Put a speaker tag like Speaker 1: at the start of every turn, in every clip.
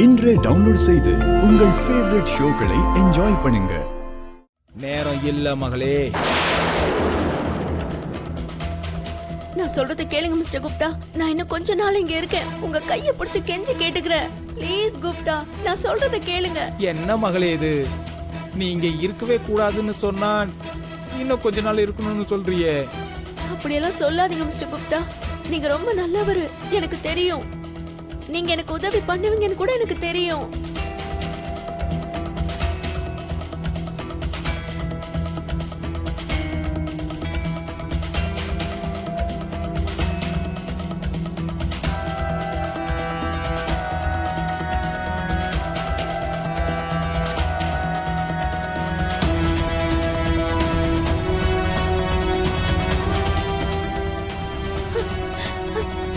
Speaker 1: இன்றே டவுன்லோட் செய்து உங்கள் ஃபேவரட் ஷோக்களை என்ஜாய் பண்ணுங்க.
Speaker 2: நேரம் இல்ல மகளே.
Speaker 3: நான் சொல்றத கேளுங்க மிஸ்டர் குப்தா. நான் இன்னும் கொஞ்ச நாள் இங்க இருக்கேன். உங்க கைய பிடிச்சு கெஞ்சி கேட்டுக்கிறேன். ப்ளீஸ் குப்தா, நான் சொல்றத கேளுங்க.
Speaker 2: என்ன மகளே இது? நீ இங்க இருக்கவே கூடாதுன்னு சொன்னா இன்னும் கொஞ்ச நாள் இருக்கணும்னு சொல்றியே.
Speaker 3: அப்படியெல்லாம் சொல்லாதீங்க மிஸ்டர் குப்தா. நீங்க ரொம்ப நல்லவரு, எனக்கு தெரியும். நீங்க எனக்கு உதவி பண்ணுவீங்கன்னு கூட எனக்கு தெரியும்.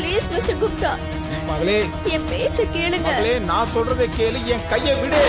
Speaker 3: ப்ளீஸ் மிஸ்டர் குப்தா,
Speaker 2: மகளே
Speaker 3: என் பேச்ச கேளுங்க.
Speaker 2: மகளே நான் சொல்றதை கேளு, என் கையை விடு.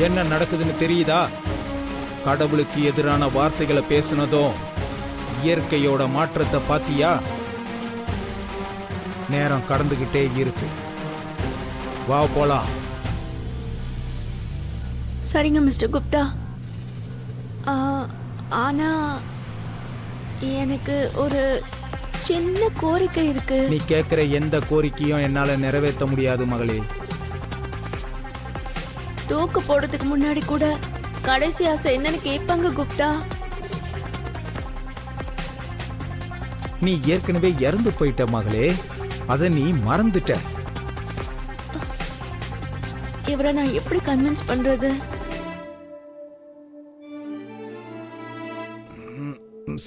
Speaker 2: என்ன நடக்குதுன்னு தெரியுதா? கடவுளுக்கு எதிரான வார்த்தைகளை பேசுனதும் இயற்கையோட மாற்றத்தை பாத்தியா? நேரம் கடந்துகிட்டே இருக்கு. வா போலாம்.
Speaker 3: சரிங்க மிஸ்டர் குப்தா. ஆனா எனக்கு ஒரு சின்ன கோரிக்கை இருக்கு.
Speaker 2: நீ கேட்கிற எந்த கோரிக்கையும் என்னால நிறைவேற்ற முடியாது மகளே.
Speaker 3: தூக்கு போடுறதுக்கு முன்னாடி கூட கடைசி ஆசை என்னன்னு கேட்பாங்க குப்தா.
Speaker 2: நீ ஏற்கனவே இறந்து போயிட்ட மகளே, அத நீ மறந்துட்ட.
Speaker 3: இவரை நான் எப்படி கன்வின்ஸ் பண்றது?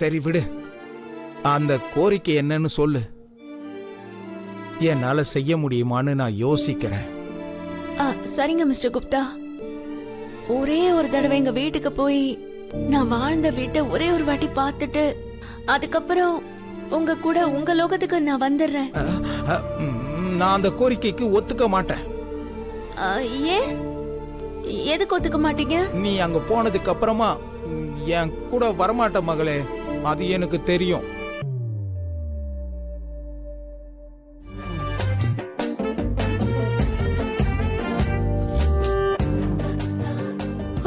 Speaker 2: சரி விடு. அந்த கோரிக்கை என்னன்னு சொல்லு. என்னால செய்ய முடியுமான்னு நான் யோசிக்கிறேன்.
Speaker 3: சரிங்க மிஸ்டர் குப்தா. ஒரே ஒரு தடவை எங்க வீட்டுக்கு போய் நான் வாழ்ந்த வீட்டை ஒரே ஒரு வாட்டி பார்த்துட்டு அதுக்கப்புறம் உங்க கூட உங்க லோகத்துக்கு நான் வந்துடுறேன்.
Speaker 2: நான் அந்த கோரிக்கைக்கு ஒத்துக்க மாட்டேன்.
Speaker 3: ஏன்? எதுக்கு ஒத்துக்க மாட்டீங்க?
Speaker 2: நீ அங்க போனதுக்கு அப்புறமா என் கூட வரமாட்ட மகளே, அது எனக்கு தெரியும்.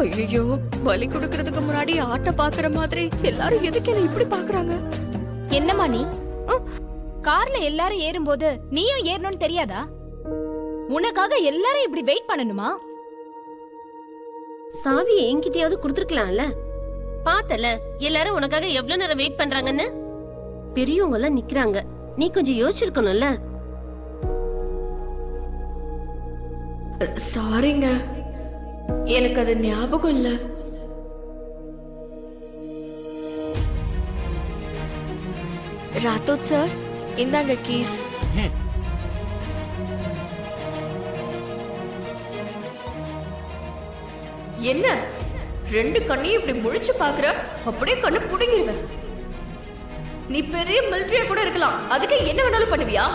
Speaker 4: ஐயோ, பலி கொடுக்கறதுக்கு முன்னாடி ஆட்ட பாக்குற மாதிரி எல்லாரும் எதுக்கு என்ன இப்படி பாக்குறாங்க?
Speaker 5: என்னம்மா நீ? கார்ல எல்லாரும் ஏறும்போது நீயும் ஏறணும்னு தெரியாதா? உனக்காக எல்லாரும் இப்படி வெயிட் பண்ணணுமா?
Speaker 6: சாவி என்கிட்டயாவது கொடுத்துருக்கலாம்ல. பார்த்தல எல்லாரும் உனக்காக எவ்வளவு நேரம் வெயிட் பண்றாங்கன்னு. பெரியவங்க எல்லாம் நிக்கிறாங்க, நீ கொஞ்சம் யோசிச்சிருக்கணும்ல.
Speaker 4: சாரிங்க, எனக்கு அது ஞாபகம் இல்ல. ராத்தோத் சார், இந்தாங்க கீஸ். என்ன ரெண்டு கண்ணையும் இப்படி முழிச்சு பாக்குற? அப்படியே கண்ணு புடுங்கிடுவேன். நீ பெரிய மிலிட்டரியா கூட இருக்கலாம், அதுக்கு என்ன வேணாலும் பண்ணுவியா?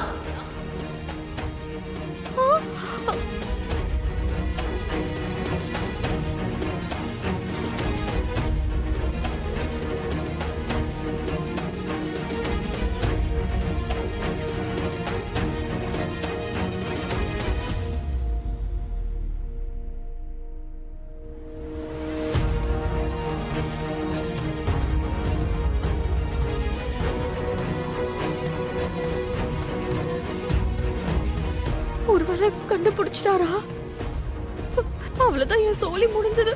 Speaker 4: ஒருவேளை கண்டுபிடிச்சிட்டாரா? அவ்வளவுதான், என் சோலி முடிஞ்சது.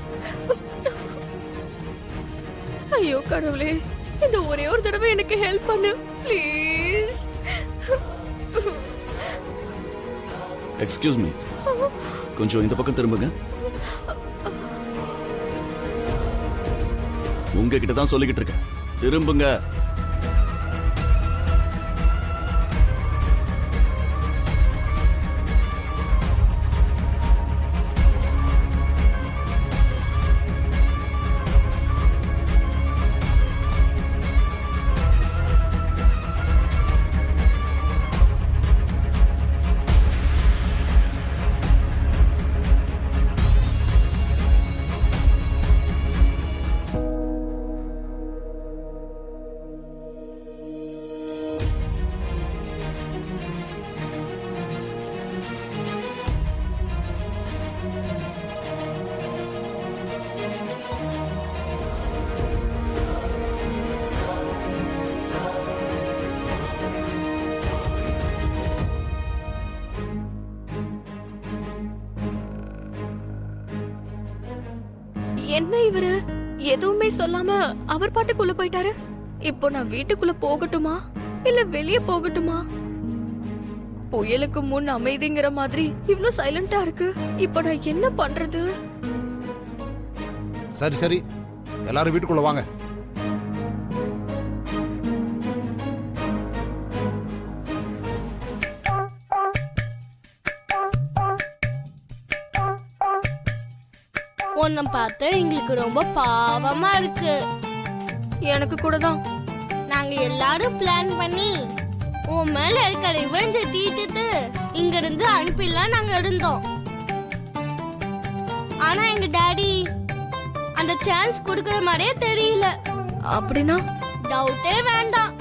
Speaker 4: ஐயோ கடவுளே, இந்த ஒரே ஒரு தடவை எனக்கு ஹெல்ப் பண்ணு ப்ளீஸ்.
Speaker 7: எக்ஸ்கியூஸ் மீ, கொஞ்சம் இந்த பக்கம் திரும்புங்க. உங்ககிட்ட தான் சொல்லிக்கிட்டு இருக்கேன், திரும்புங்க.
Speaker 4: என்ன இவரு எதுவுமே சொல்லாம அவர் பாட்டுக்குள்ள போயிட்டாரு. இப்போ நான் வீட்டுக்குள்ள போகட்டுமா இல்ல வெளியே போகட்டுமா? புயலுக்கு முன் அமைதிங்கிற மாதிரி இவ்ளோ சைலண்டா இருக்கு. இப்போ நான் என்ன பண்றது?
Speaker 8: சரி சரி, எல்லாரும் வீட்டுக்குள்ள வாங்க.
Speaker 9: உன்னை பார்த்தா எங்களுக்கு ரொம்ப பாவமா இருக்கு.
Speaker 4: எனக்கு கூட தான்.
Speaker 9: நாங்க எல்லாரும் பிளான் பண்ணி உன் மேல இருக்க ரிவெஞ்சை தீட்டுட்டு இங்க இருந்து அனுப்பிடலாம் நாங்க இருந்தோம். ஆனா எங்க டாடி அந்த சான்ஸ் கொடுக்கற மாதிரியே தெரியல.
Speaker 4: அப்படின்னா
Speaker 9: டவுட்டே வேண்டாம்,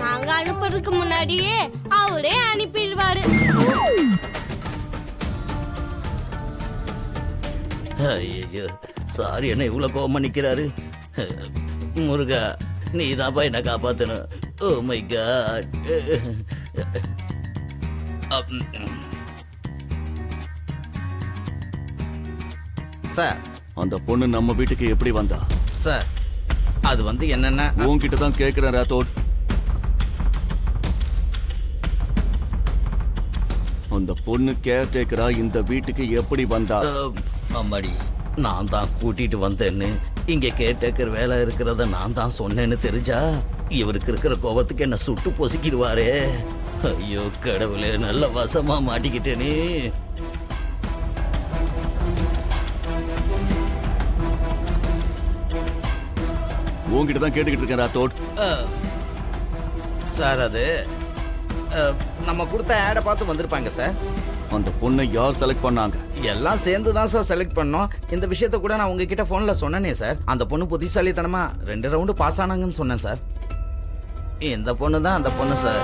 Speaker 9: நாங்க அனுப்புறதுக்கு முன்னாடியே அவரே அனுப்பிடுவாரு.
Speaker 10: ஐயோ, சாரி, என்ன இவ்வளவு கோவமா நிக்கிறாரு? முருகா, நீ தான்ப்பா என்ன காப்பாத்தணும். Oh my God. சார்,
Speaker 7: அந்த பொண்ணு நம்ம வீட்டுக்கு எப்படி வந்தா?
Speaker 10: சார், அது வந்து என்னன்னா,
Speaker 7: உன்கிட்ட தான் கேட்கிறேன் ராத்தோட். அந்த பொண்ணு கேர்டேக்கரா இந்த வீட்டுக்கு எப்படி வந்தா?
Speaker 10: அம்மாடி, நான் தான் கூட்டிட்டு வந்தேன்னு, இங்க கேட்டேக்கர் வேலை இருக்கிறத நான் தான் சொன்னேன்னு தெரிஞ்சா இவருக்கு இருக்கிற கோபத்துக்கு என்ன சுட்டு பொசுக்கிடுவாரே. ஐயோ கடவுளே, நல்ல வசமா மாட்டிக்கிட்டேனே.
Speaker 7: உன்கிட்ட தான் கேட்டுக்கிட்டு இருக்கேன் ராத்தோட்.
Speaker 10: சார், அது நம்ம கொடுத்த ஆடை பார்த்து வந்திருப்பாங்க சார்.
Speaker 7: அந்த பொண்ணை யார் செலக்ட் பண்ணாங்க?
Speaker 10: எல்லாம் சேர்ந்து தான் சார் செலக்ட் பண்ணோம். இந்த விஷயத்த கூட நான் உங்ககிட்ட ஃபோன்ல சொன்னேனே சார். அந்த பொண்ணு புத்திசாலித்தனமா 2 ரவுண்டு பாஸ் ஆனாங்கன்னு சொன்னேன் சார். இந்த பொண்ணு தான் அந்த பொண்ணு சார்.